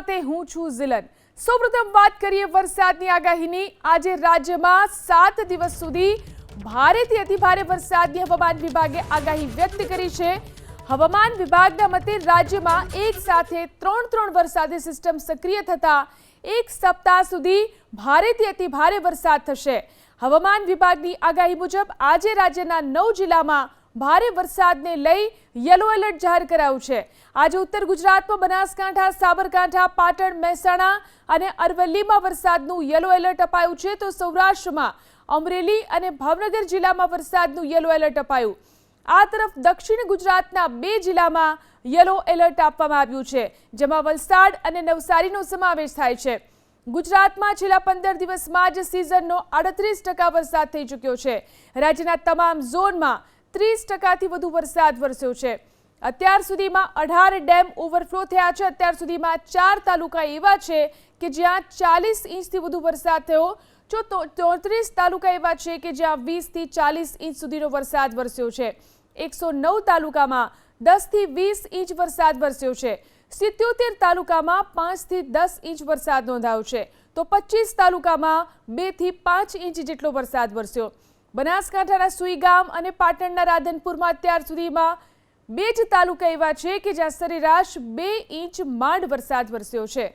સાથે હું છું ઝિલન। સૌપ્રથમ વાત કરીએ વરસાદની આગાહીની। આજે રાજ્યમાં 7 દિવસ સુધી ભારેથી અતિભારે વરસાદની હવામાન વિભાગે આગાહી વ્યક્ત કરી છે। હવામાન વિભાગના મતે રાજ્યમાં એક સાથે ત્રણ વરસાદી સિસ્ટમ સક્રિય થતા એક સપ્તાહ સુધી ભારેથી અતિભારે વરસાદ થશે। હવામાન વિભાગની આગાહી મુજબ આજે રાજ્યના 9 જિલ્લામાં ભારે વરસાદને લઈ યલો એલર્ટ જાહેર કરાયું છે। આજે ઉત્તર ગુજરાતમાં બનાસકાંઠા, સાબરકાંઠા, પાટણ, મહેસાણા અને અરવલ્લીમાં વરસાદનું યલો એલર્ટ અપાયું છે, તો સૌરાષ્ટ્રમાં અમરેલી અને ભાવનગર જિલ્લામાં વરસાદનું યલો એલર્ટ અપાયું। આ તરફ દક્ષિણ ગુજરાતના 2 જિલ્લામાં યલો એલર્ટ આપવામાં આવ્યું છે, જેમાં વલસાડ અને નવસારીનો સમાવેશ થાય છે। ગુજરાતમાં છેલ્લા 15 દિવસમાં જ સિઝનનો 38% વરસાદ થઈ ચૂક્યો છે। રાજ્યના તમામ ઝોનમાં 30%થી વધુ વરસાદ વરસ્યો છે। અત્યાર સુધીમાં 18 ડેમ ઓવરફ્લો થયા છે। અત્યાર સુધીમાં 4 તાલુકા એવા છે કે જ્યાં 40 ઇંચથી વધુ વરસાદ થયો, 33 તાલુકા એવા છે કે જ્યાં 20થી 40 ઇંચ સુધીનો વરસાદ વરસ્યો છે। 109 તાલુકામાં 10થી 20 ઇંચ વરસાદ વરસ્યો છે। 77 તાલુકામાં 5થી 10 ઇંચ વરસાદ નોંધાયો છે, તો 25 તાલુકામાં 2થી 5 ઇંચ જેટલો વરસાદ વરસ્યો। બનાસકાંઠાના સુઈગામ અને પાટણના રાધનપુરમાં અત્યાર સુધીમાં 2 જ તાલુકા એવા છે કે જ્યાં સરેરાશ 2 ઇંચ માંડ વરસાદ વરસ્યો છે।